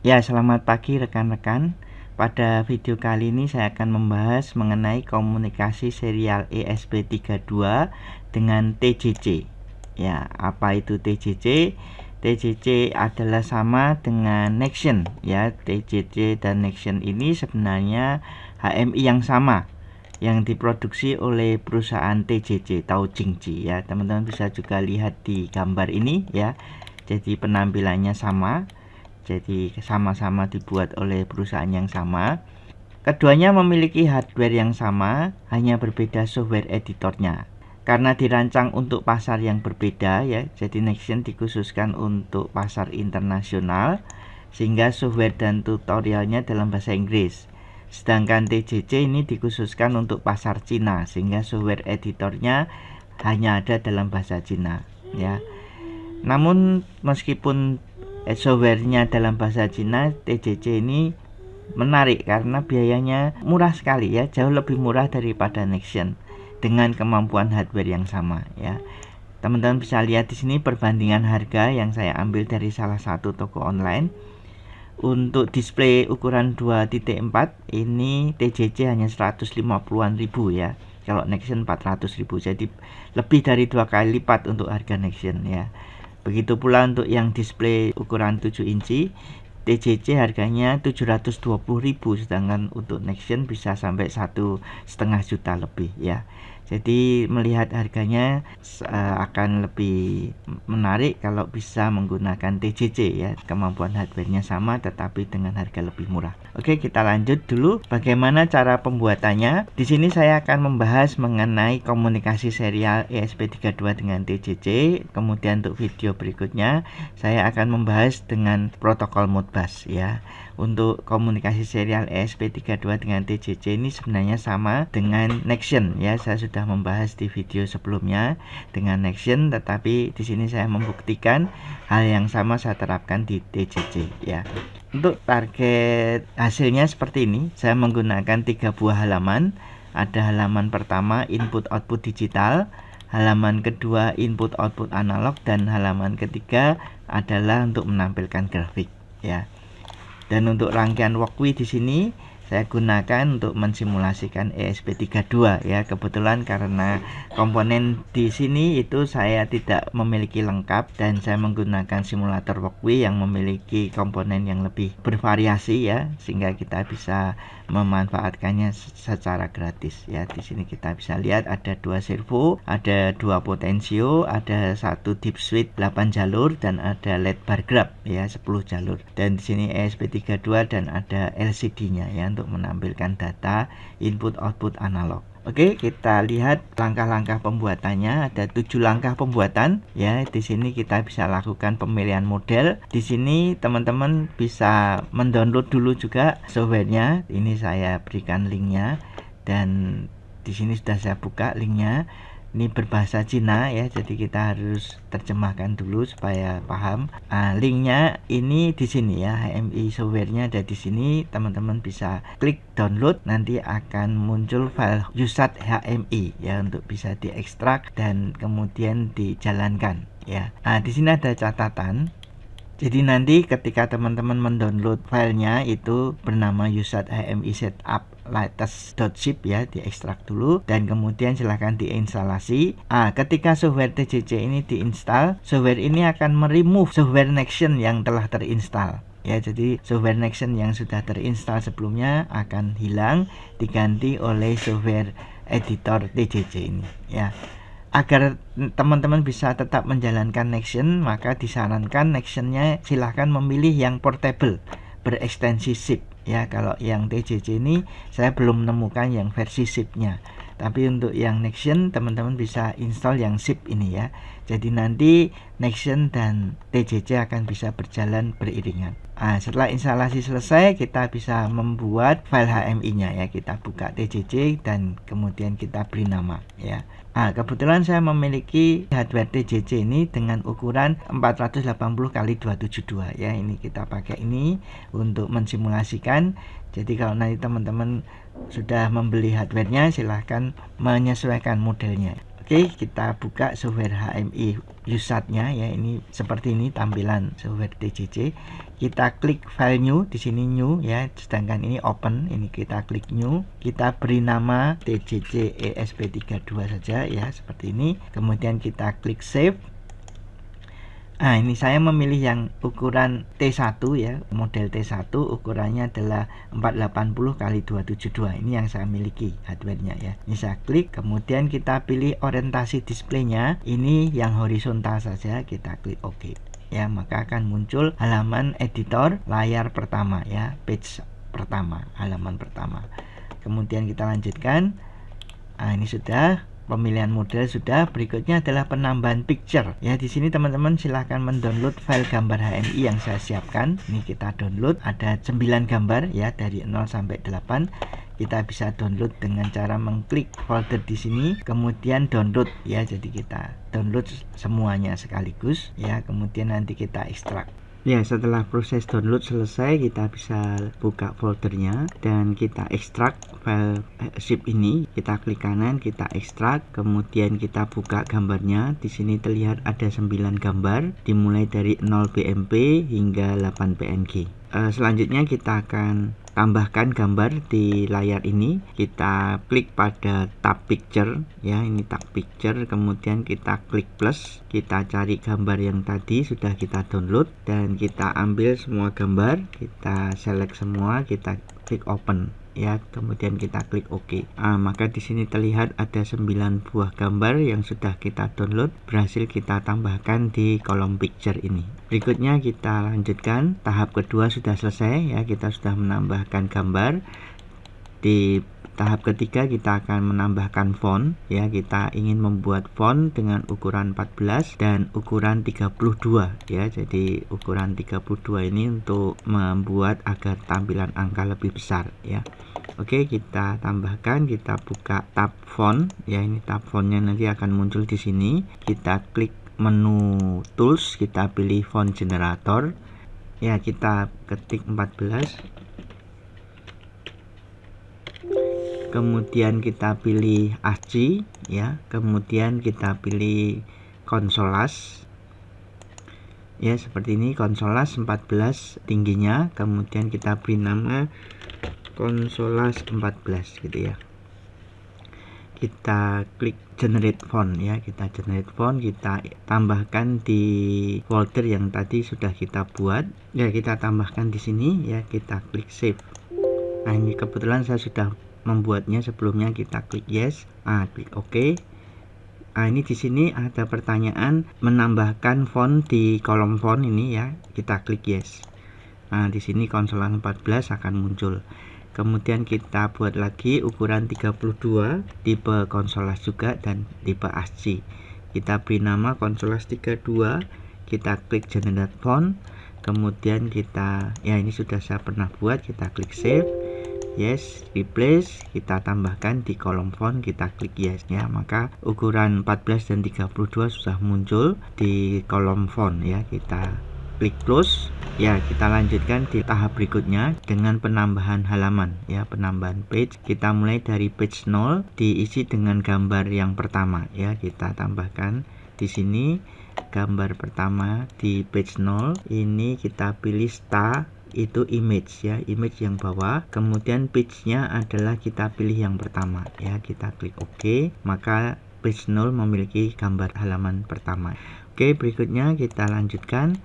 Ya, selamat pagi rekan-rekan. Pada video kali ini saya akan membahas mengenai komunikasi serial ESP32 dengan TJC. Ya, apa itu TJC? TJC adalah sama dengan Nexion. Ya, TJC dan Nexion ini sebenarnya HMI yang sama yang diproduksi oleh perusahaan TJC atau Jingji. Ya, teman-teman bisa juga lihat di gambar ini ya. Jadi penampilannya sama. Jadi sama-sama dibuat oleh perusahaan yang sama. Keduanya memiliki hardware yang sama, hanya berbeda software editornya. Karena dirancang untuk pasar yang berbeda ya, jadi Nexion dikhususkan untuk pasar internasional, sehingga software dan tutorialnya dalam bahasa Inggris. Sedangkan TJC ini dikhususkan untuk pasar Cina, sehingga software editornya hanya ada dalam bahasa Cina ya. Namun meskipun softwarenya dalam bahasa Cina, TJC ini menarik karena biayanya murah sekali ya, jauh lebih murah daripada Nexion dengan kemampuan hardware yang sama ya. Teman-teman bisa lihat di sini perbandingan harga yang saya ambil dari salah satu toko online. Untuk display ukuran 2.4 ini TJC hanya 150-an ribu ya. Kalau Nexion 400 ribu, jadi lebih dari 2 kali lipat untuk harga Nexion ya. Begitu pula untuk yang display ukuran 7 inci, TJC harganya 720 ribu, sedangkan untuk Nexion bisa sampai 1,5 juta lebih ya. Jadi melihat harganya akan lebih menarik kalau bisa menggunakan TJC ya. Kemampuan hardware-nya sama tetapi dengan harga lebih murah. Oke, kita lanjut dulu bagaimana cara pembuatannya. Di sini saya akan membahas mengenai komunikasi serial ESP32 dengan TJC. Kemudian untuk video berikutnya saya akan membahas dengan protokol Modbus ya. Untuk komunikasi serial ESP32 dengan TJC ini sebenarnya sama dengan Nexion ya. Saya sudah membahas di video sebelumnya dengan Nexion, tetapi di sini saya membuktikan hal yang sama saya terapkan di TJC ya. Untuk target hasilnya seperti ini, saya menggunakan 3 buah halaman. Ada halaman pertama input output digital, halaman kedua input output analog, dan halaman ketiga adalah untuk menampilkan grafik ya. Dan untuk rangkaian walkthrough di sini saya gunakan untuk mensimulasikan ESP32 ya. Kebetulan karena komponen di sini itu saya tidak memiliki lengkap dan saya menggunakan simulator walkthrough yang memiliki komponen yang lebih bervariasi ya, sehingga kita bisa memanfaatkannya secara gratis ya. Di sini kita bisa lihat ada 2 servo, ada 2 potensio, ada 1 deep switch 8 jalur, dan ada LED bar graph ya 10 jalur. Dan di sini ESP32 dan ada LCD-nya ya untuk menampilkan data input output analog. Oke, kita lihat langkah-langkah pembuatannya. Ada 7 langkah pembuatan ya. Di sini kita bisa lakukan pemilihan model. Di sini teman-teman bisa mendownload dulu juga softwarenya. Ini saya berikan linknya dan di sini sudah saya buka linknya. Ini berbahasa Cina ya, jadi kita harus terjemahkan dulu supaya paham. Linknya ini di sini ya, HMI softwarenya ada di sini. Teman-teman bisa klik download, nanti akan muncul file USAT HMI ya untuk bisa diekstrak dan kemudian dijalankan ya. Di sini ada catatan. Jadi nanti ketika teman-teman mendownload filenya itu bernama USAT HMI setup latest.zip ya, diekstrak dulu dan kemudian silahkan diinstalasi. Ketika software TJC ini diinstal, software ini akan meremove software Nexion yang telah terinstall ya. Jadi software Nexion yang sudah terinstall sebelumnya akan hilang, diganti oleh software editor TJC ini ya. Agar teman-teman bisa tetap menjalankan Nexion, maka disarankan Nexionnya silahkan memilih yang portable berekstensi zip ya. Kalau yang TJC ini saya belum menemukan yang versi zipnya, tapi untuk yang Nexion teman-teman bisa install yang zip ini ya. Jadi nanti Nexion dan TJC akan bisa berjalan beriringan. Setelah instalasi selesai, kita bisa membuat file HMI-nya ya. Kita buka TJC dan kemudian kita beri nama ya. Kebetulan saya memiliki hardware TJC ini dengan ukuran 480 x 272 ya. Ini kita pakai ini untuk mensimulasikan. Jadi kalau nanti teman-teman sudah membeli hardwarenya, silahkan menyesuaikan modelnya. Oke, kita buka software HMI USAT-nya ya. Ini seperti ini tampilan software TJC. Kita klik file new, di sini new ya. Sedangkan ini open, ini kita klik new. Kita beri nama TJC ESP32 saja ya, seperti ini. Kemudian kita klik save. Nah, ini saya memilih yang ukuran T1 ya, model T1, ukurannya adalah 480 x 272. Ini yang saya miliki hardware-nya ya. Ini saya klik, kemudian kita pilih orientasi displaynya. Ini yang horizontal saja, kita klik OK. Ya, maka akan muncul halaman editor layar pertama ya, page pertama, halaman pertama. Kemudian kita lanjutkan. Nah, ini sudah. Pemilihan model sudah. Berikutnya adalah penambahan picture ya. Di sini teman-teman silahkan mendownload file gambar HMI yang saya siapkan. Ini kita download, ada 9 gambar ya, dari 0 sampai 8. Kita bisa download dengan cara mengklik folder di sini, kemudian download ya. Jadi kita download semuanya sekaligus ya, kemudian nanti kita ekstrak. Ya, setelah proses download selesai, kita bisa buka foldernya dan kita ekstrak file zip ini. Kita klik kanan, kita ekstrak, kemudian kita buka gambarnya. Di sini terlihat ada 9 gambar, dimulai dari 0 BMP hingga 8 PNG. Selanjutnya kita akan tambahkan gambar di layar ini. Kita klik pada tab picture ya, ini tab picture, kemudian kita klik plus, kita cari gambar yang tadi sudah kita download dan kita ambil semua gambar, kita select semua, kita klik open ya, kemudian kita klik OK. Maka di sini terlihat ada 9 buah gambar yang sudah kita download, berhasil kita tambahkan di kolom picture ini. Berikutnya kita lanjutkan, tahap kedua sudah selesai ya, kita sudah menambahkan gambar. Di tahap ketiga kita akan menambahkan font ya, kita ingin membuat font dengan ukuran 14 dan ukuran 32 ya. Jadi ukuran 32 ini untuk membuat agar tampilan angka lebih besar ya. Oke, kita tambahkan, kita buka tab font ya, ini tab fontnya nanti akan muncul di sini. Kita klik menu tools, kita pilih font generator ya, kita ketik 14, kemudian kita pilih ASCII ya, kemudian kita pilih Consolas ya, seperti ini, Consolas 14 tingginya, kemudian kita beri nama Consolas 14 gitu ya. Kita klik generate font ya, kita generate font, kita tambahkan di folder yang tadi sudah kita buat ya, kita tambahkan di sini ya, kita klik save. Nah, ini kebetulan saya sudah membuatnya sebelumnya, kita klik yes, klik OK. Ini di sini ada pertanyaan menambahkan font di kolom font ini ya, kita klik yes. Di sini Consolas 14 akan muncul. Kemudian kita buat lagi ukuran 32, tipe Consolas juga dan tipe ASCII. Kita beri nama Consolas 32, kita klik generate font, kemudian kita, ya ini sudah saya pernah buat, kita klik save, yes, replace, kita tambahkan di kolom font, kita klik yes ya, maka ukuran 14 dan 32 sudah muncul di kolom font ya. Kita klik close ya, kita lanjutkan di tahap berikutnya dengan penambahan halaman ya, penambahan page. Kita mulai dari page 0, diisi dengan gambar yang pertama ya, kita tambahkan di sini gambar pertama di page 0 ini, kita pilih star, itu image ya, image yang bawah, kemudian page nya adalah kita pilih yang pertama ya, kita klik OK, maka page 0 memiliki gambar halaman pertama. Oke, berikutnya kita lanjutkan.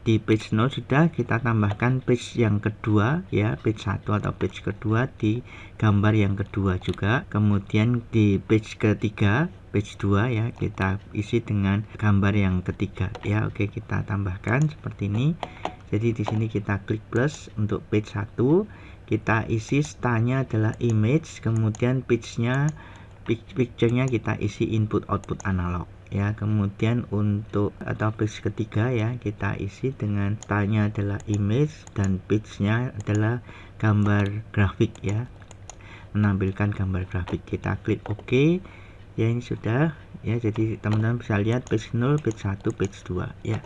Di page 0 sudah, kita tambahkan page yang kedua ya, page 1 atau page kedua di gambar yang kedua juga. Kemudian di page ketiga, page 2 ya, kita isi dengan gambar yang ketiga ya. Oke, kita tambahkan seperti ini. Jadi di sini kita klik plus untuk page 1, kita isi stylenya adalah image, kemudian picture-nya kita isi input output analog ya. Kemudian untuk atau page ketiga ya, kita isi dengan stylenya adalah image dan page-nya adalah gambar grafik ya, menampilkan gambar grafik. Kita klik OK ya, ini sudah ya. Jadi teman-teman bisa lihat page 0, page 1, page 2 ya.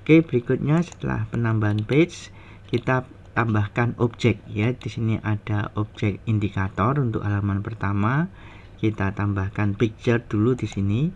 Oke, berikutnya setelah penambahan page, kita tambahkan objek ya. Di sini ada objek indikator untuk halaman pertama. kita tambahkan picture dulu di sini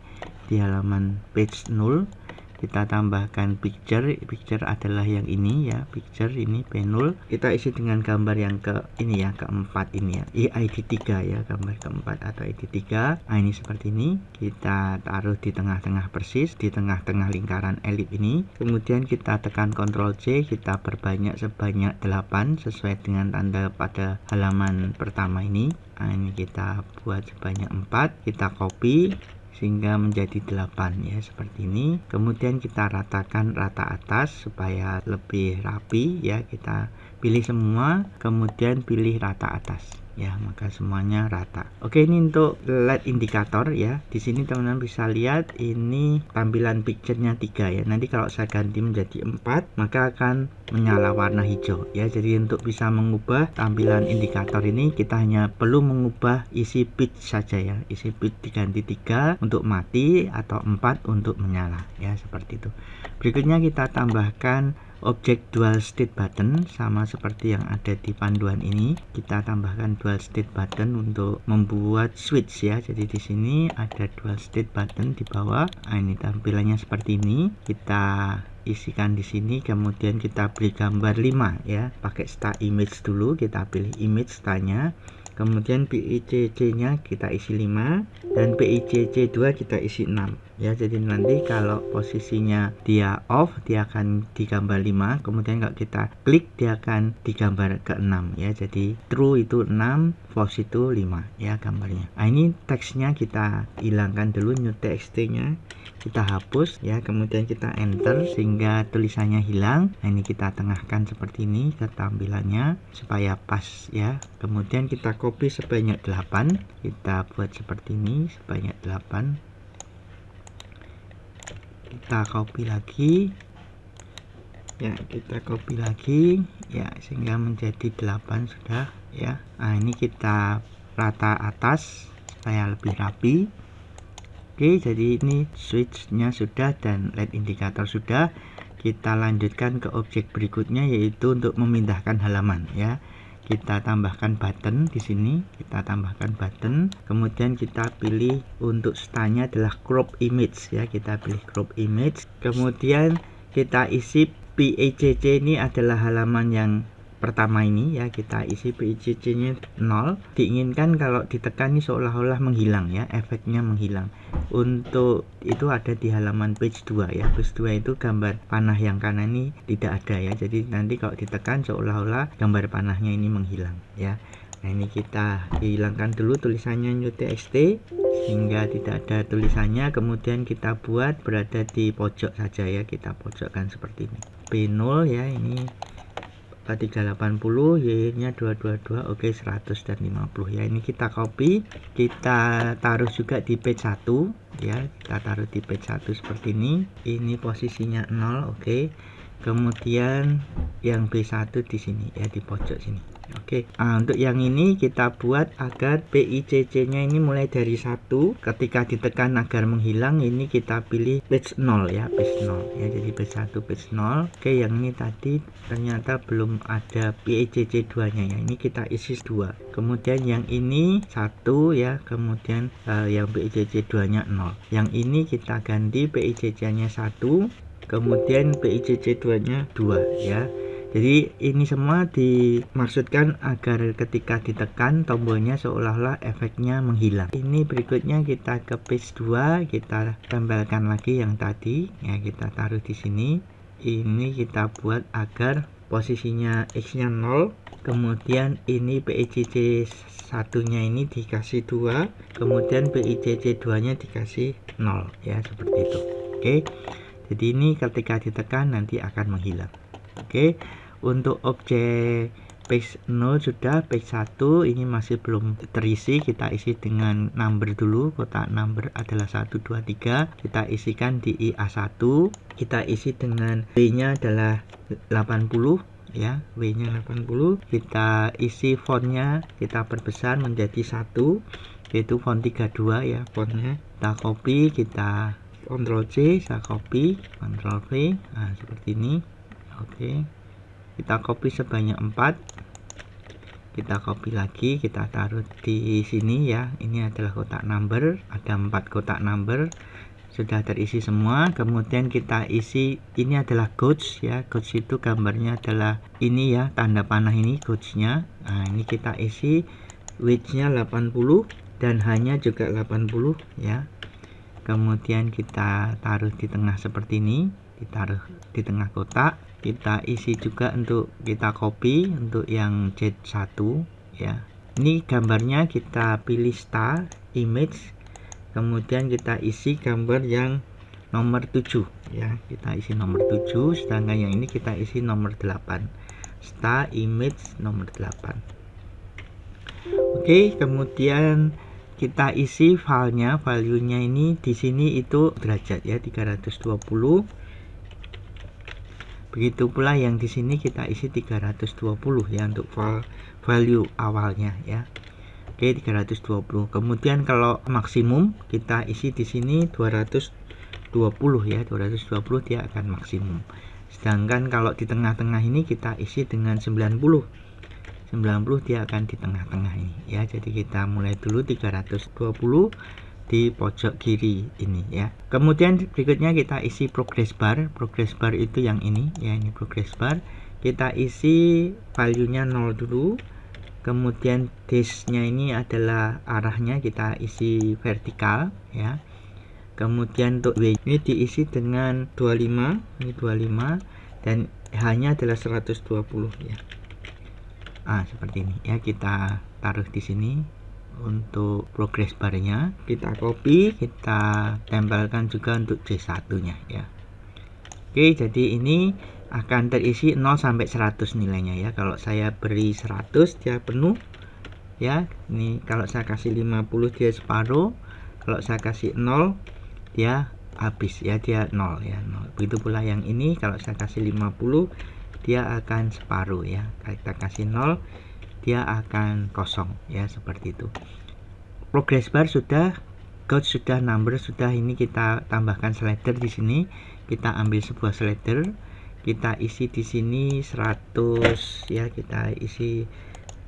di halaman page 0. Kita tambahkan picture adalah yang ini ya, picture ini P0. Kita isi dengan gambar yang ini ya, keempat ini ya, ID 3 ya, gambar keempat atau ID 3. Nah, ini seperti ini. Kita taruh di tengah-tengah persis, di tengah-tengah lingkaran elip ini. Kemudian kita tekan Ctrl C, kita perbanyak sebanyak 8 sesuai dengan tanda pada halaman pertama ini. Nah, ini kita buat sebanyak 4, kita copy sehingga menjadi 8 ya, seperti ini. Kemudian kita ratakan rata atas supaya lebih rapi ya, kita pilih semua, kemudian pilih rata atas ya, maka semuanya rata. Oke, ini untuk LED indikator ya. Di sini teman-teman bisa lihat ini tampilan picture-nya 3 ya. Nanti kalau saya ganti menjadi 4, maka akan menyala warna hijau ya. Jadi untuk bisa mengubah tampilan indikator ini, kita hanya perlu mengubah isi bit saja ya. Isi bit diganti 3 untuk mati atau 4 untuk menyala ya, seperti itu. Berikutnya kita tambahkan objek dual state button sama seperti yang ada di panduan ini. Kita tambahkan dual state button untuk membuat switch ya. Jadi di sini ada dual state button di bawah. Nah, ini tampilannya seperti ini. Kita isikan di sini, kemudian kita beri gambar 5 ya, pakai start image dulu, kita pilih image stanya, kemudian PICC nya kita isi 5 dan PICC 2 kita isi 6 ya. Jadi nanti kalau posisinya dia off, dia akan digambar 5, kemudian kalau kita klik dia akan digambar ke 6 ya. Jadi true itu 6, false itu 5 ya gambarnya. Nah, ini teksnya kita hilangkan dulu, new txt nya kita hapus ya, kemudian kita enter sehingga tulisannya hilang. Nah, ini kita tengahkan seperti ini ke tampilannya supaya pas ya. Kemudian kita copy sebanyak 8, kita buat seperti ini sebanyak 8. Kita copy lagi ya, kita copy lagi ya, sehingga menjadi 8 sudah ya. Nah, ini kita rata atas supaya lebih rapi. Oke, jadi ini switch-nya sudah dan LED indikator sudah. Kita lanjutkan ke objek berikutnya, yaitu untuk memindahkan halaman ya. Kita tambahkan button di sini, kita tambahkan button, kemudian kita pilih untuk stylenya adalah crop image ya, kita pilih crop image, kemudian kita isi PICC ini adalah halaman yang pertama ini ya, kita isi PICC nya 0. Diinginkan kalau ditekan ini seolah-olah menghilang ya, efeknya menghilang. Untuk itu ada di halaman page 2 ya. Page 2 itu gambar panah yang kanan ini tidak ada ya, jadi nanti kalau ditekan seolah-olah gambar panahnya ini menghilang ya. Nah, ini kita hilangkan dulu tulisannya new txt sehingga tidak ada tulisannya, kemudian kita buat berada di pojok saja ya, kita pojokkan seperti ini. P0 ya, ini 380, Y nya 222, oke 100 dan 50 ya. Ini kita copy, kita taruh juga di page 1 ya, kita taruh di page 1 seperti ini. Ini posisinya 0, oke. Kemudian yang B1 di sini ya, di pojok sini. Oke. Nah, untuk yang ini kita buat agar PICC nya ini mulai dari 1, ketika ditekan agar menghilang, ini kita pilih page 0 ya, page 0 ya. Jadi page 1 page 0. Oke, yang ini tadi ternyata belum ada PICC 2 nya ya, ini kita isi 2. Kemudian yang ini 1 ya, kemudian yang PICC 2 nya 0. Yang ini kita ganti PICC nya 1, kemudian PICC 2 nya 2 ya. Jadi ini semua dimaksudkan agar ketika ditekan tombolnya seolah-olah efeknya menghilang. Ini berikutnya kita ke page 2, kita tempelkan lagi yang tadi ya, kita taruh di sini. Ini kita buat agar posisinya X nya 0, kemudian ini PICC 1 nya ini dikasih 2, kemudian PICC 2 nya dikasih 0 ya, seperti itu. Oke, jadi ini ketika ditekan nanti akan menghilang. Oke, untuk objek page 0 sudah, page 1 ini masih belum terisi, kita isi dengan number dulu. Kotak number adalah 1, 2, 3, kita isikan di IA1, kita isi dengan W nya adalah 80 ya, W nya 80, kita isi fontnya, kita perbesar menjadi 1, yaitu font 32 ya fontnya. Kita copy, kita Ctrl C, saya copy, Ctrl V, nah seperti ini. Oke, kita copy sebanyak 4, kita copy lagi, kita taruh di sini ya. Ini adalah kotak number, ada 4 kotak number sudah terisi semua. Kemudian kita isi, ini adalah gauge ya. Gauge itu gambarnya adalah ini ya, tanda panah ini gauge-nya. Nah, ini kita isi width-nya 80 dan hanya juga 80 ya. Kemudian kita taruh di tengah seperti ini, ditaruh di tengah kotak. Kita isi juga untuk kita copy untuk yang Z1 ya. Ini gambarnya kita pilih star image. Kemudian kita isi gambar yang nomor 7 ya, kita isi nomor 7, sedangkan yang ini kita isi nomor 8, star image nomor 8. Oke, kemudian kita isi filenya, value-nya ini di sini itu derajat ya, 320. Begitu pula yang di sini kita isi 320 ya untuk value awalnya ya. Oke, 320. Kemudian kalau maksimum kita isi di sini 220 ya, 220 dia akan maksimum. Sedangkan kalau di tengah-tengah ini kita isi dengan 90 dia akan di tengah-tengah ini ya. Jadi kita mulai dulu 320 di pojok kiri ini ya. Kemudian berikutnya kita isi progress bar. Progress bar itu yang ini ya, ini progress bar. Kita isi value-nya 0 dulu. Kemudian dash-nya ini adalah arahnya, kita isi vertikal ya. Kemudian untuk W ini diisi dengan 25, ini 25 dan hanya adalah 120 ya. Seperti ini ya, kita taruh di sini untuk progress bar-nya. Kita copy, kita tempelkan juga untuk C1 nya ya. Oke, jadi ini akan terisi 0 sampai 100 nilainya ya. Kalau saya beri 100 dia penuh ya. Ini kalau saya kasih 50 dia separuh. Kalau saya kasih 0 dia habis ya, dia 0 ya, 0. Begitu pula yang ini, kalau saya kasih 50 dia akan separuh ya. Kita kasih 0 dia akan kosong ya, seperti itu. Progress bar sudah, gauge sudah, number sudah. Ini kita tambahkan slider di sini. Kita ambil sebuah slider, kita isi di sini 100 ya, kita isi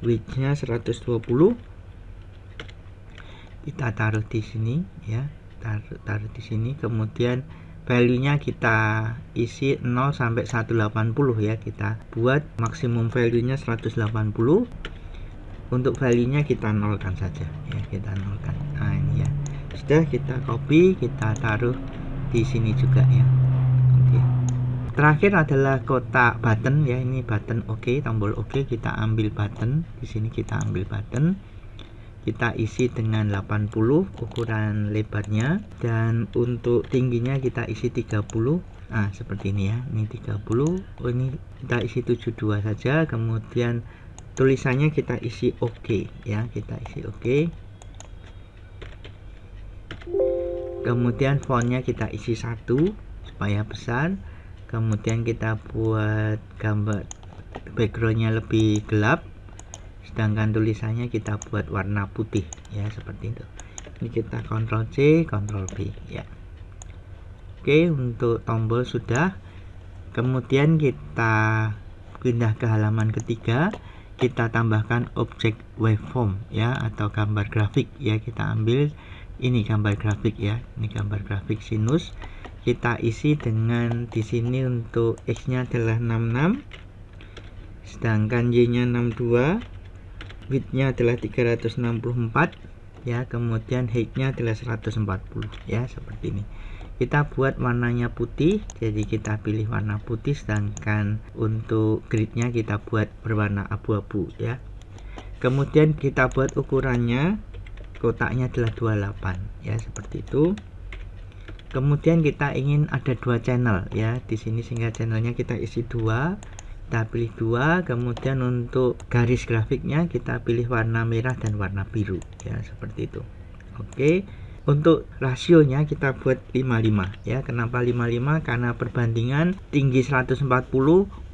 width-nya 120. Kita taruh di sini ya, taruh di sini. Kemudian value-nya kita isi 0 sampai 180 ya. Kita buat maksimum value-nya 180. Untuk value-nya kita nolkan saja ya, kita nolkan. Nah, ini ya. Sudah, kita copy, kita taruh di sini juga ya. Terakhir adalah kotak button ya, ini button OK, tombol OK. Kita ambil button di sini, kita ambil button, kita isi dengan 80 ukuran lebarnya, dan untuk tingginya kita isi 30. Seperti ini ya, ini 30. Ini kita isi 72 saja. Kemudian tulisannya kita isi OK ya, kita isi OK. Kemudian fontnya kita isi 1 supaya besar. Kemudian kita buat gambar backgroundnya lebih gelap, sedangkan tulisannya kita buat warna putih ya, seperti itu. Ini kita Ctrl C, Ctrl V ya. Oke, untuk tombol sudah. Kemudian kita pindah ke halaman ketiga, kita tambahkan objek waveform ya, atau gambar grafik ya. Kita ambil ini gambar grafik ya, ini gambar grafik sinus. Kita isi dengan di sini untuk X-nya adalah 66, sedangkan Y-nya 62, width-nya adalah 364 ya, kemudian height-nya adalah 140 ya, seperti ini. Kita buat warnanya putih, jadi kita pilih warna putih, sedangkan untuk grid-nya kita buat berwarna abu-abu ya. Kemudian kita buat ukurannya, kotaknya adalah 28 ya, seperti itu. Kemudian kita ingin ada 2 channel ya di sini, sehingga channelnya kita isi 2. Kita pilih 2. Kemudian untuk garis grafiknya kita pilih warna merah dan warna biru ya, seperti itu. Oke. Untuk rasionya kita buat 55 ya. Kenapa 55? Karena perbandingan tinggi 140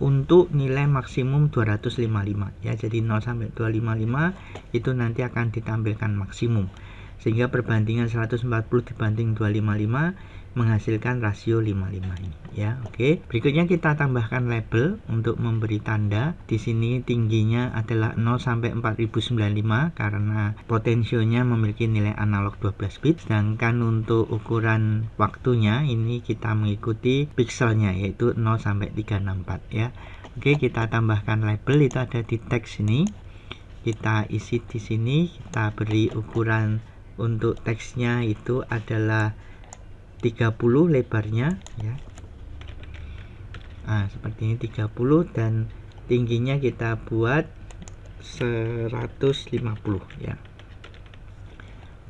untuk nilai maksimum 255 ya. Jadi 0 sampai 255 itu nanti akan ditampilkan maksimum. Sehingga perbandingan 140 dibanding 255 menghasilkan rasio 55 ini ya. Oke, berikutnya kita tambahkan label untuk memberi tanda. Di sini tingginya adalah 0 sampai 4095 karena potensionya memiliki nilai analog 12 bit, sedangkan untuk ukuran waktunya ini kita mengikuti pixelnya yaitu 0 sampai 364 ya. Oke, kita tambahkan label, itu ada di teks ini. Kita isi di sini, kita beri ukuran untuk teksnya itu adalah 30 lebarnya ya. Nah, seperti ini 30 dan tingginya kita buat 150 ya.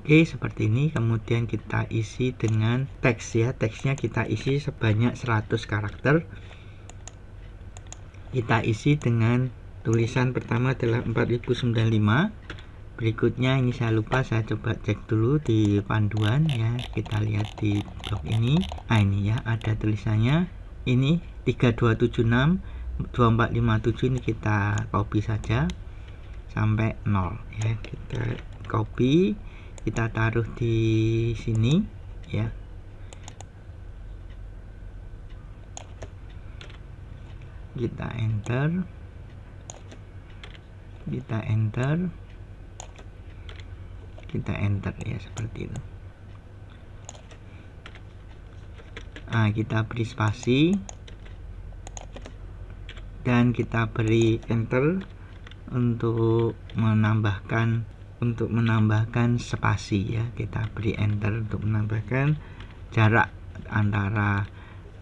Oke, seperti ini. Kemudian kita isi dengan teks ya. Teksnya kita isi sebanyak 100 karakter. Kita isi dengan tulisan pertama adalah 4095. Berikutnya ini saya lupa, saya coba cek dulu di panduan ya. Kita lihat di blog ini. Nah, ini ya ada tulisannya. Ini 3276 2457, ini kita copy saja sampai 0 ya. Kita copy, kita taruh di sini ya. Kita enter. Kita enter ya, seperti itu. Nah, kita beri spasi dan kita beri enter untuk menambahkan spasi ya. Kita beri enter untuk menambahkan jarak antara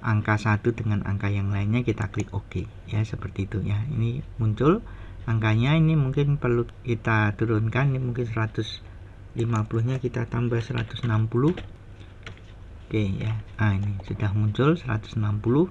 angka 1 dengan angka yang lainnya. Kita klik OK ya, seperti itu ya. Ini muncul angkanya, ini mungkin perlu kita turunkan, ini mungkin 150-nya kita tambah 160. Oke ya. Nah, ini sudah muncul 160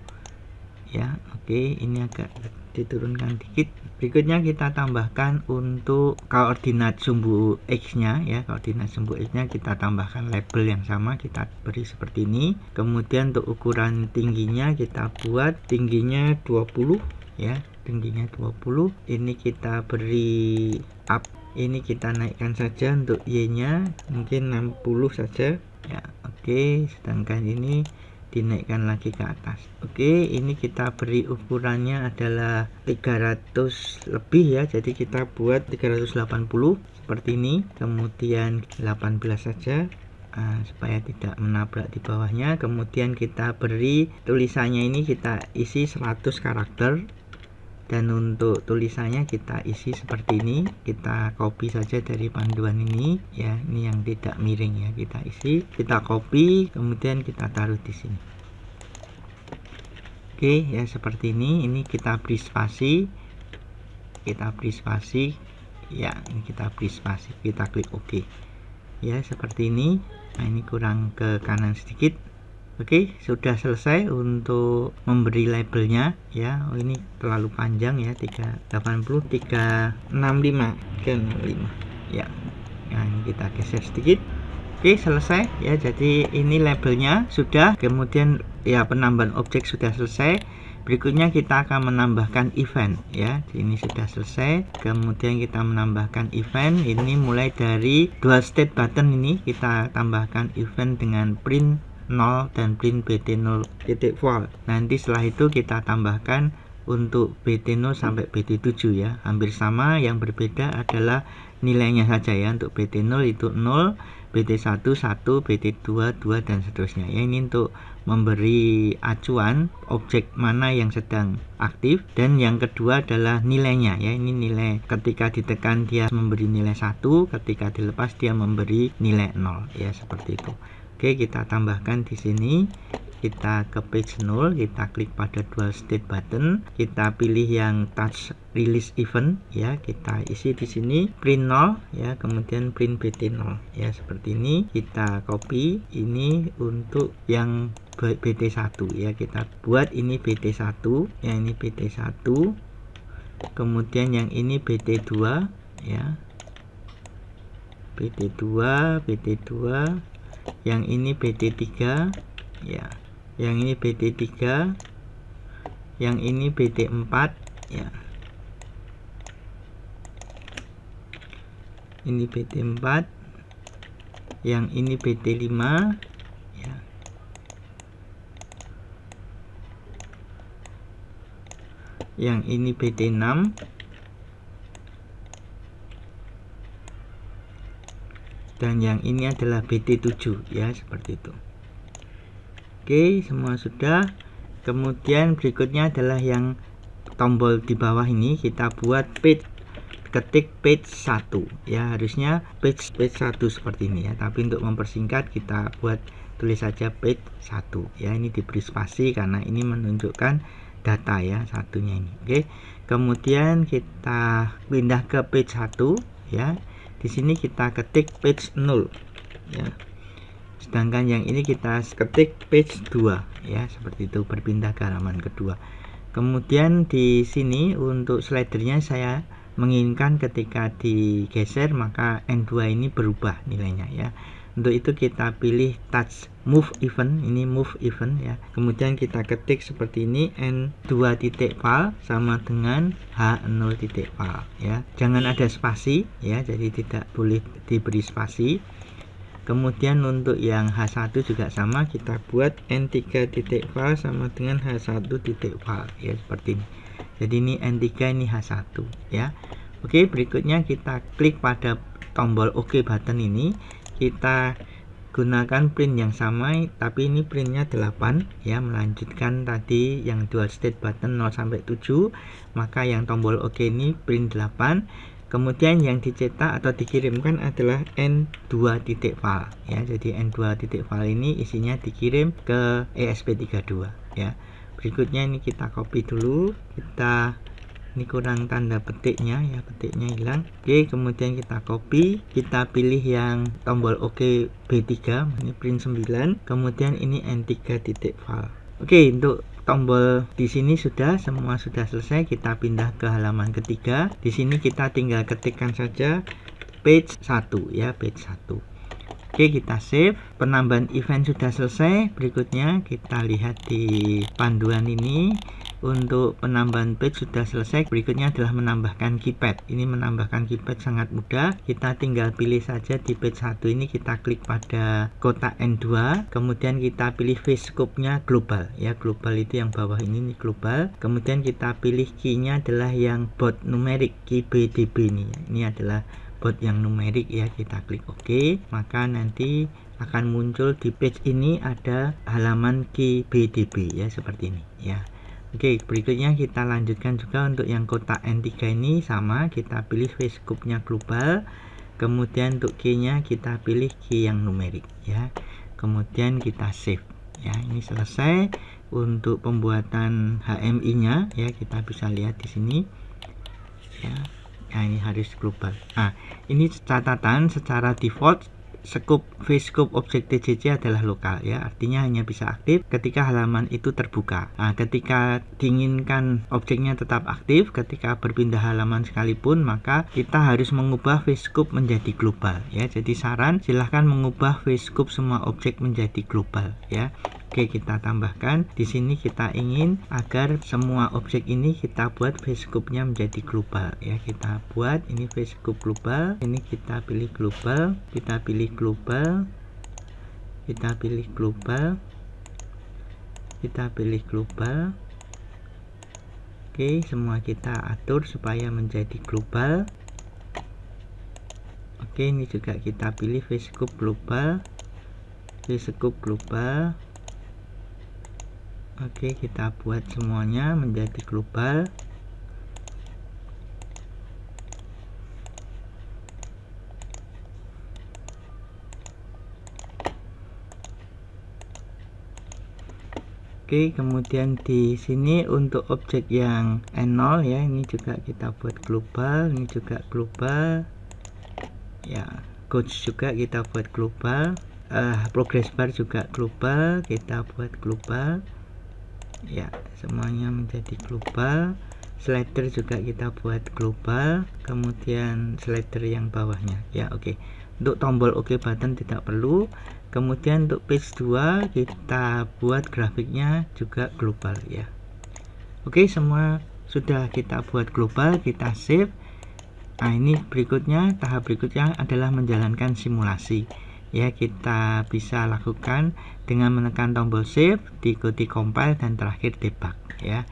ya. Oke, ini agak diturunkan dikit. Berikutnya kita tambahkan untuk koordinat sumbu X nya ya. Koordinat sumbu X nya kita tambahkan label yang sama, kita beri seperti ini. Kemudian untuk ukuran tingginya kita buat tingginya 20 ya. Tingginya 20. Ini kita beri up, ini kita naikkan saja. Untuk Y nya mungkin 60 saja ya. Oke, sedangkan ini dinaikkan lagi ke atas. Oke, ini kita beri ukurannya adalah 300 lebih ya, jadi kita buat 380 seperti ini. Kemudian 18 saja supaya tidak menabrak di bawahnya. Kemudian kita beri tulisannya, ini kita isi 100 karakter. Dan untuk tulisannya kita isi seperti ini. Kita copy saja dari panduan ini ya. Ini yang tidak miring ya, kita isi, kita copy, kemudian kita taruh di sini. Oke ya, seperti ini. Ini kita beri spasi. Ya, ini kita beri spasi. Kita klik OK ya, seperti ini. Nah, ini kurang ke kanan sedikit. Oke, sudah selesai untuk memberi labelnya ya. Oh, ini terlalu panjang ya, 365 ya. Nah, ini kita geser sedikit. Oke, selesai ya. Jadi ini labelnya sudah. Kemudian ya, penambahan objek sudah selesai. Berikutnya kita akan menambahkan event ya. Ini sudah selesai. Kemudian kita menambahkan event. Ini mulai dari dual state button, ini kita tambahkan event dengan print 0 dan print BT0 titik val. Nanti setelah itu kita tambahkan untuk BT0 sampai BT7 ya. Hampir sama, yang berbeda adalah nilainya saja ya. Untuk BT0 itu 0, BT1 1, BT2 2 dan seterusnya ya. Ini untuk memberi acuan objek mana yang sedang aktif. Dan yang kedua adalah nilainya ya. Ini nilai ketika ditekan dia memberi nilai 1, ketika dilepas dia memberi nilai 0 ya, seperti itu. Oke, kita tambahkan di sini. Kita ke page 0, kita klik pada dual state button, kita pilih yang touch release event ya, kita isi di sini print 0 ya, kemudian print BT0 ya, seperti ini. Kita copy ini untuk yang BT1 ya, kita buat ini BT1 ya, ini BT1. Kemudian yang ini BT2 ya, BT2, yang ini BT3 ya, yang ini BT3, yang ini BT4 ya, ini BT4, yang ini BT5 ya, yang ini BT6, dan yang ini adalah BT7 ya, seperti itu. Oke, semua sudah. Kemudian berikutnya adalah yang tombol di bawah ini kita buat page, ketik page 1 ya, harusnya page 1 seperti ini ya, tapi untuk mempersingkat kita buat tulis saja page 1 ya. Ini diberi spasi karena ini menunjukkan data ya, satunya ini. Oke, kemudian kita pindah ke page 1 ya. Di sini kita ketik page 0 ya, sedangkan yang ini kita ketik page 2 ya, seperti itu, berpindah ke halaman kedua. Kemudian di sini untuk slidernya saya menginginkan ketika digeser maka N2 ini berubah nilainya ya. Untuk itu kita pilih touch move event, ini move event ya. Kemudian kita ketik seperti ini, N2.val sama dengan H0.val ya. Jangan ada spasi ya, jadi tidak boleh diberi spasi. Kemudian untuk yang H1 juga sama, kita buat N3.val sama dengan H1.val ya, seperti ini. Jadi ini N3, ini H1 ya. Oke, berikutnya kita klik pada tombol OK button ini. Kita gunakan print yang sama, tapi ini printnya 8 ya, melanjutkan tadi yang dual state button 0 sampai 7, maka yang tombol OK ini print 8. Kemudian yang dicetak atau dikirimkan adalah N2.val ya. Jadi N2.val ini isinya dikirim ke ESP32 ya. Berikutnya ini kita copy dulu, ini kurang tanda petiknya ya, petiknya hilang. Oke, kemudian kita copy, kita pilih yang tombol OK B3, ini print 9, kemudian ini N3.val. Oke, untuk tombol di sini semua sudah selesai. Kita pindah ke halaman ketiga. Di sini kita tinggal ketikkan saja page 1 ya, page 1. Oke, kita save. Penambahan event sudah selesai. Berikutnya kita lihat di panduan ini. Untuk penambahan page sudah selesai. Berikutnya adalah menambahkan keypad. Ini menambahkan keypad sangat mudah. Kita tinggal pilih saja di page 1 ini, kita klik pada kotak N2, kemudian kita pilih face scope-nya global ya. Global itu yang bawah ini global. Kemudian kita pilih key-nya adalah yang bot numerik, key BDB ini. Ini adalah bot yang numerik ya. Kita klik OK, maka nanti akan muncul di page ini ada halaman key BDB ya, seperti ini ya. Oke, berikutnya kita lanjutkan juga untuk yang kotak N3 ini sama, kita pilih face scope-nya global, kemudian untuk key-nya kita pilih key yang numerik ya. Kemudian kita save ya. Ini selesai untuk pembuatan HMI-nya ya, kita bisa lihat di sini ya. Nah, ini harus global. Nah, ini catatan secara default face scope objek TJC adalah lokal ya, artinya hanya bisa aktif ketika halaman itu terbuka. Nah, ketika diinginkan objeknya tetap aktif ketika berpindah halaman sekalipun, maka kita harus mengubah face scope menjadi global ya. Jadi saran, silahkan mengubah face scope semua objek menjadi global ya. Oke, kita tambahkan di sini, kita ingin agar semua objek ini kita buat face scope-nya menjadi global ya. Kita buat ini face scope global, ini kita pilih global, kita pilih global, kita pilih global, kita pilih global. Oke, semua kita atur supaya menjadi global. Oke, ini juga kita pilih face scope global, face scope global. Oke, kita buat semuanya menjadi global. Oke, kemudian di sini untuk objek yang N0 ya, ini juga kita buat global, ini juga global. Ya, coach juga kita buat global. Progress bar juga global, kita buat global. Ya, semuanya menjadi global. Slider juga kita buat global, kemudian slider yang bawahnya ya. Oke, untuk tombol OK button tidak perlu. Kemudian untuk page 2 kita buat grafiknya juga global ya. Oke, semua sudah kita buat global, kita save. Nah, ini berikutnya, tahap berikutnya adalah menjalankan simulasi ya. Kita bisa lakukan dengan menekan tombol save, diikuti compile, dan terakhir debug ya.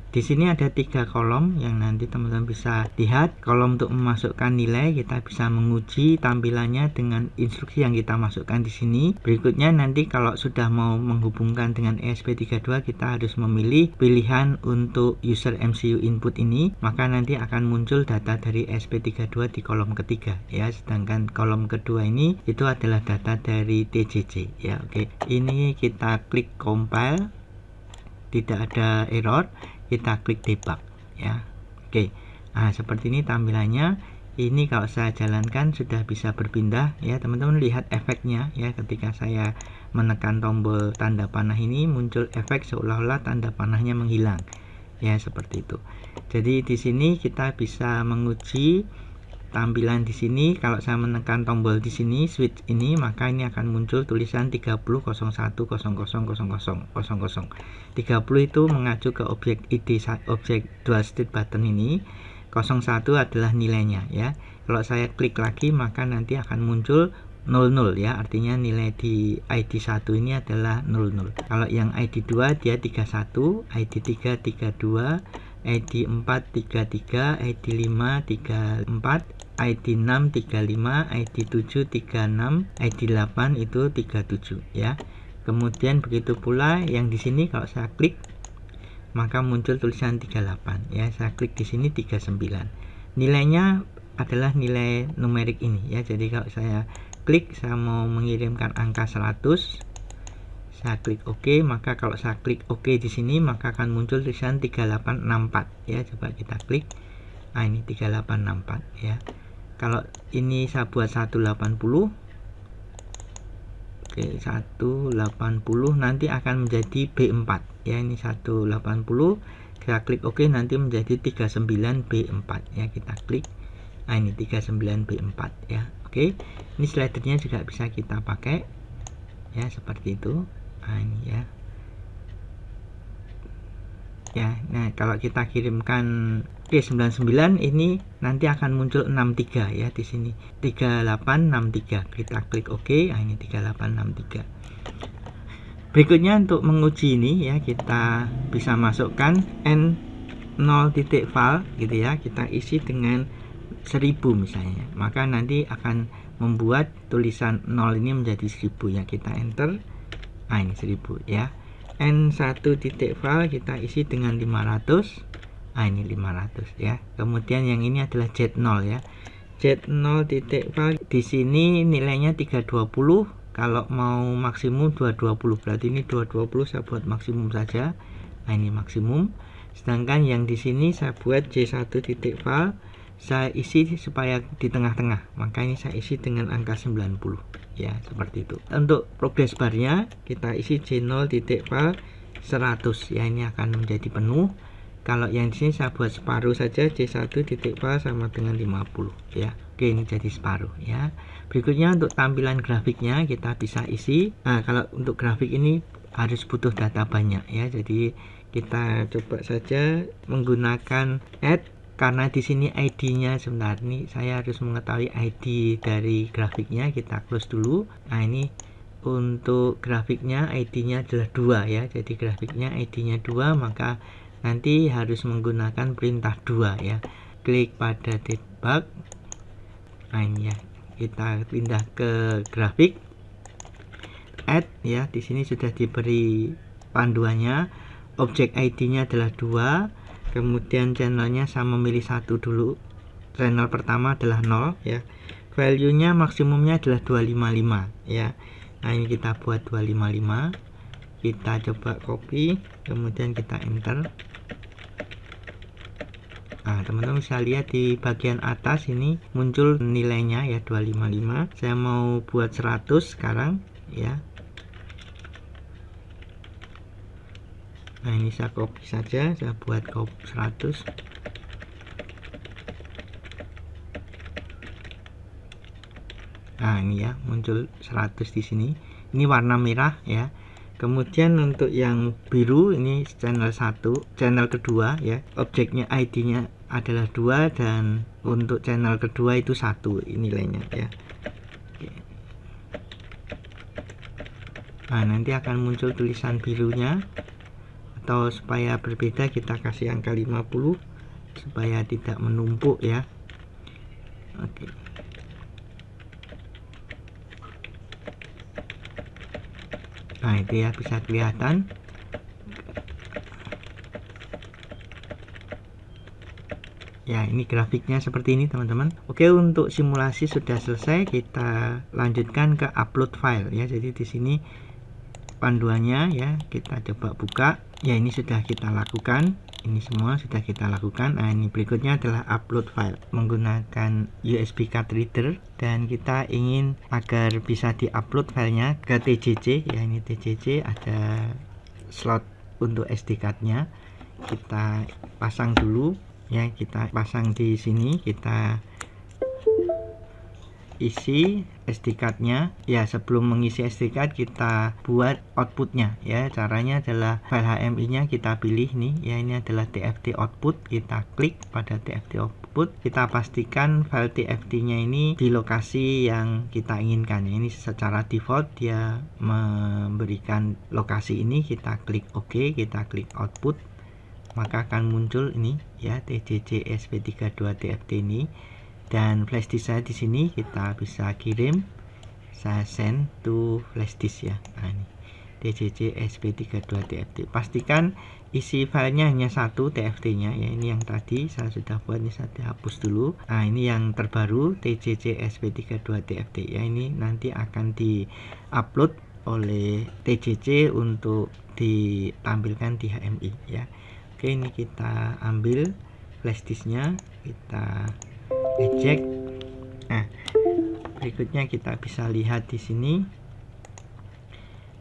Di sini ada 3 kolom yang nanti teman-teman bisa lihat. Kolom untuk memasukkan nilai, kita bisa menguji tampilannya dengan instruksi yang kita masukkan di sini. Berikutnya nanti kalau sudah mau menghubungkan dengan ESP32, kita harus memilih pilihan untuk user MCU input ini, maka nanti akan muncul data dari ESP32 di kolom ketiga ya. Sedangkan kolom kedua ini itu adalah data dari TJJ ya. Oke, ini kita klik compile, tidak ada error, kita klik debug ya. Oke, nah seperti ini tampilannya. Ini kalau saya jalankan sudah bisa berpindah ya. Teman-teman lihat efeknya ya, ketika saya menekan tombol tanda panah ini muncul efek seolah-olah tanda panahnya menghilang ya, seperti itu. Jadi di sini kita bisa menguji tampilan di sini. Kalau saya menekan tombol di sini switch ini, maka ini akan muncul tulisan 3001000000. 30 itu mengacu ke objek ID, objek dual state button ini. 01 adalah nilainya ya. Kalau saya klik lagi, maka nanti akan muncul 00 ya, artinya nilai di ID 1 ini adalah 00. Kalau yang ID 2 dia 31, ID 3 32, ID 4 33, ID 5 34, ID 6 35, ID 7 36, ID 8 itu 37 ya. Kemudian begitu pula yang di sini, kalau saya klik maka muncul tulisan 38 ya. Saya klik di sini 39. Nilainya adalah nilai numerik ini ya. Jadi kalau saya klik, saya mau mengirimkan angka 100, saya klik OK, maka kalau saya klik OK di sini, maka akan muncul tulisan 3864 ya. Coba kita klik. Nah, ini 3864 ya. Kalau ini saya buat 180, oke, 180 nanti akan menjadi B4 ya. Ini 180, kita klik OK, nanti menjadi 39B4 ya. Kita klik. Nah, ini 39B4 ya. Oke, ini slidernya juga bisa kita pakai ya, seperti itu. Nah, ini ya. Ya, nah kalau kita kirimkan P99 ini nanti akan muncul 63 ya di sini. 3863. Kita klik OK. Nah, ini 3863. Berikutnya untuk menguji ini ya, kita bisa masukkan N0.val gitu ya. Kita isi dengan 1000 misalnya. Maka nanti akan membuat tulisan 0 ini menjadi 1000 ya. Kita enter. Nah, ini 1000 ya. N1.val kita isi dengan 500. Nah, ini 500 ya. Kemudian yang ini adalah Z0 ya. Z0.val di sini nilainya 320. Kalau mau maksimum 220, berarti ini 220 saya buat maksimum saja. Nah, ini maksimum. Sedangkan yang di sini saya buat J1.val, saya isi supaya di tengah-tengah. Maka ini saya isi dengan angka 90 ya, seperti itu. Untuk progress barnya kita isi J0.val 100 ya, ini akan menjadi penuh. Kalau yang di sini saya buat separuh saja, J1.val sama dengan 50 ya. Oke, ini jadi separuh ya. Berikutnya untuk tampilan grafiknya kita bisa isi. Nah, kalau untuk grafik ini harus butuh data banyak ya. Jadi kita coba saja menggunakan add, karena di sini ID-nya sebentar, ini saya harus mengetahui ID dari grafiknya. Kita close dulu. Nah, ini untuk grafiknya ID-nya adalah 2 ya. Jadi grafiknya ID-nya 2, maka nanti harus menggunakan perintah 2 ya. Klik pada debug. Nah, ini ya. Kita pindah ke grafik. Add ya. Di sini sudah diberi panduannya. Objek ID-nya adalah 2. Kemudian channelnya saya memilih 1 dulu. Channel pertama adalah 0 ya. Value-nya maksimumnya adalah 255 ya. Nah, ini kita buat 255. Kita coba copy, kemudian kita enter. Nah, teman-teman bisa lihat di bagian atas ini muncul nilainya ya, 255. Saya mau buat 100 sekarang ya. Nah, ini saya copy saja, saya buat copy 100. Nah, ini ya, muncul 100 di sini. Ini warna merah ya. Kemudian untuk yang biru ini channel 1, channel kedua ya. Objeknya ID-nya adalah 2 dan untuk channel kedua itu 1 nilainya ya. Nah, nanti akan muncul tulisan birunya. atau supaya berbeda kita kasih angka 50 supaya tidak menumpuk ya. Oke. Nah itu ya, bisa kelihatan. Ya, ini grafiknya seperti ini teman-teman. Oke, untuk simulasi sudah selesai. Kita lanjutkan ke upload file ya. Jadi di sini panduannya ya, kita coba buka. Ya, ini sudah kita lakukan. Ini semua sudah kita lakukan. Nah, ini berikutnya adalah upload file menggunakan USB card reader, dan kita ingin agar bisa diupload filenya ke TJC ya. Ini TJC, ada slot untuk SD card-nya. Kita pasang dulu ya, kita pasang di sini, kita isi SD card-nya ya. Sebelum mengisi SD card kita buat outputnya ya. Caranya adalah file HMI-nya kita pilih nih ya, ini adalah TFT output. Kita klik pada TFT output, kita pastikan file TFT-nya ini di lokasi yang kita inginkan. Ini secara default dia memberikan lokasi ini. Kita klik OK, kita klik output, maka akan muncul ini ya, TJC ESP32 TFT ini. Dan flash disk saya di sini kita bisa kirim, saya send to flash disk ya. Nah, ini TJC ESP32 TFT. Pastikan isi filenya hanya satu TFT-nya ya. Ini yang tadi saya sudah buat, ini saya hapus dulu. Nah, ini yang terbaru TJC ESP32 TFT ya. Ini nanti akan di-upload oleh TJC untuk ditampilkan di HMI ya. Oke, ini kita ambil flash disknya, kita eject. Nah, berikutnya kita bisa lihat di sini.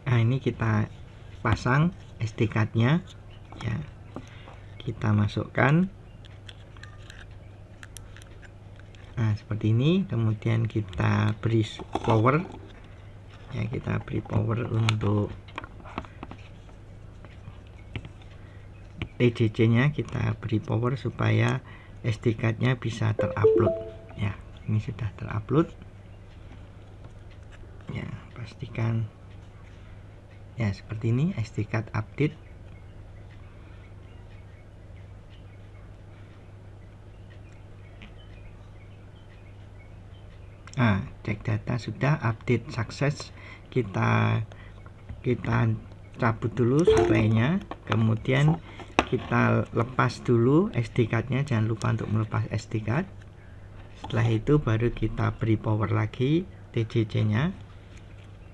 Nah, ini kita pasang SD card-nya ya. Kita masukkan. Nah, seperti ini. Kemudian kita beri power ya, kita beri power untuk TJC-nya, kita beri power supaya SD card-nya bisa terupload ya. Ini sudah terupload ya, pastikan ya seperti ini, SD card update. Nah, cek data sudah update sukses. Kita cabut dulu suplainya, kemudian kita lepas dulu SD card-nya. Jangan lupa untuk melepas SD card. Setelah itu baru kita beri power lagi TJC-nya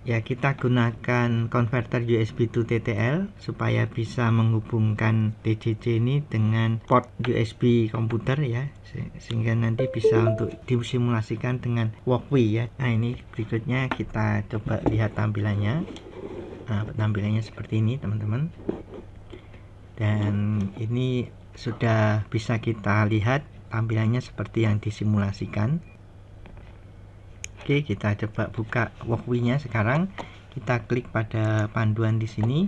ya. Kita gunakan converter USB to TTL supaya bisa menghubungkan TJC ini dengan port USB komputer ya, sehingga nanti bisa untuk disimulasikan dengan walkway ya. Nah, ini berikutnya kita coba lihat tampilannya. Nah, tampilannya seperti ini teman-teman. Dan ini sudah bisa kita lihat tampilannya seperti yang disimulasikan. Oke, kita coba buka walkway-nya sekarang. Kita klik pada panduan di sini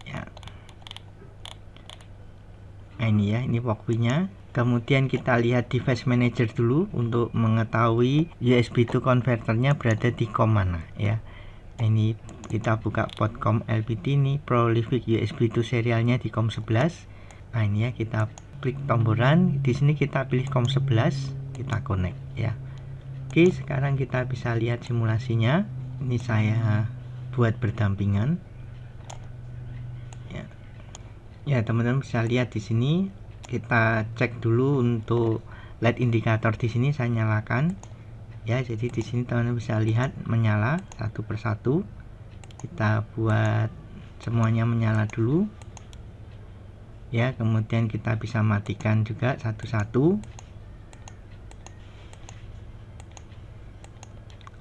ya. Nah, ini ya, ini walkway-nya. Kemudian kita lihat device manager dulu untuk mengetahui USB to converternya berada di COM mana ya. Nah, ini kita buka port COM LPT, ini prolific USB to serialnya di COM 11. Nah, ini ya, kita klik tomboran di sini, kita pilih COM 11, kita connect ya. Oke, sekarang kita bisa lihat simulasinya. Ini saya buat berdampingan ya. Ya, teman-teman bisa lihat di sini. Kita cek dulu untuk LED indikator di sini saya nyalakan ya. Jadi di sini teman-teman bisa lihat menyala satu persatu. Kita buat semuanya menyala dulu ya, kemudian kita bisa matikan juga satu-satu.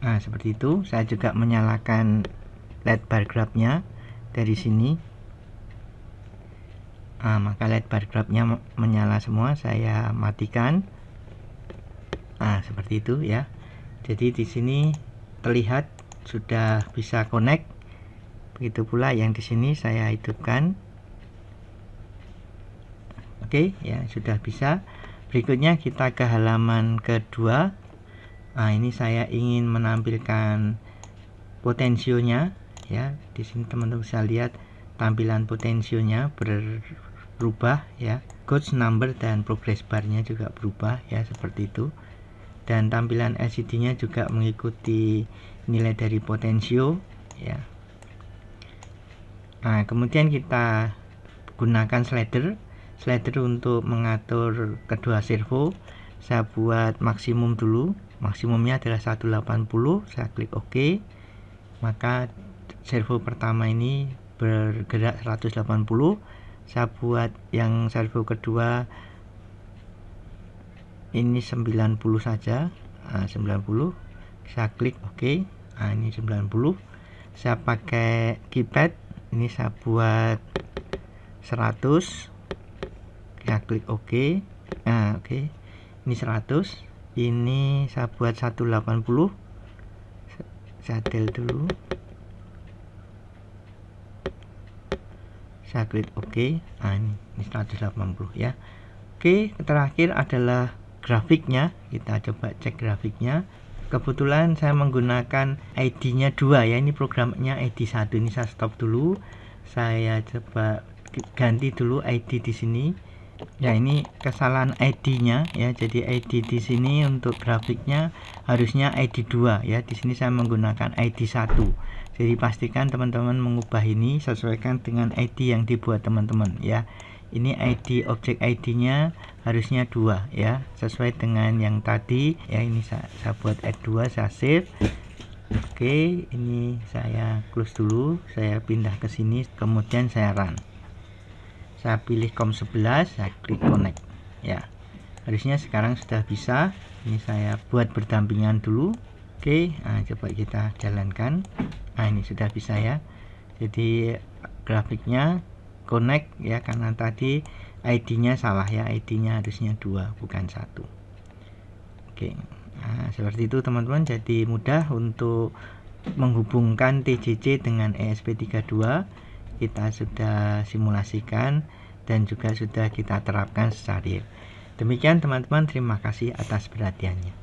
Nah, seperti itu. Saya juga menyalakan LED bar graph-nya dari sini. Nah, maka LED bar graph-nya menyala semua, saya matikan. Nah, seperti itu ya. Jadi di sini terlihat sudah bisa connect. Begitu pula yang di sini saya hidupkan. Oke ya, sudah bisa. Berikutnya kita ke halaman kedua. Nah, ini saya ingin menampilkan potensionya ya. Di sini teman-teman bisa lihat tampilan potensionya berubah ya, gauge number dan progress barnya juga berubah ya, seperti itu. Dan tampilan LCD-nya juga mengikuti nilai dari potensio ya. Nah, kemudian kita gunakan slider untuk mengatur kedua servo. Saya buat maksimum dulu, maksimumnya adalah 180. Saya klik OK, maka servo pertama ini bergerak 180. Saya buat yang servo kedua ini 90 saja. 90, saya klik OK. Ini 90. Saya pakai keypad, ini saya buat 100, saya klik OK. Oke. Ini 100, ini saya buat 180, saya del dulu, saya klik OK. Ini 180 ya. Oke, terakhir adalah grafiknya. Kita coba cek grafiknya. Kebetulan saya menggunakan ID-nya 2 ya. Ini programnya ID 1. Ini saya stop dulu. Saya coba ganti dulu ID di sini. Ya, ini kesalahan ID-nya ya. Jadi ID di sini untuk grafiknya harusnya ID 2 ya. Di sini saya menggunakan ID 1. Jadi pastikan teman-teman mengubah ini sesuaikan dengan ID yang dibuat teman-teman ya. Ini ID objek ID-nya harusnya 2 ya, sesuai dengan yang tadi ya. Ini saya buat ID 2, saya save. Oke, ini saya close dulu, saya pindah ke sini, kemudian saya run. Saya pilih COM11, saya klik connect ya. Harusnya sekarang sudah bisa. Ini saya buat berdampingan dulu. Oke, coba kita jalankan. Ini sudah bisa ya. Jadi grafiknya connect ya, karena tadi ID-nya salah ya. ID-nya harusnya 2 bukan 1. Oke. Seperti itu teman-teman. Jadi mudah untuk menghubungkan TJC dengan ESP32. Kita sudah simulasikan dan juga sudah kita terapkan secara real. Demikian teman-teman, terima kasih atas perhatiannya.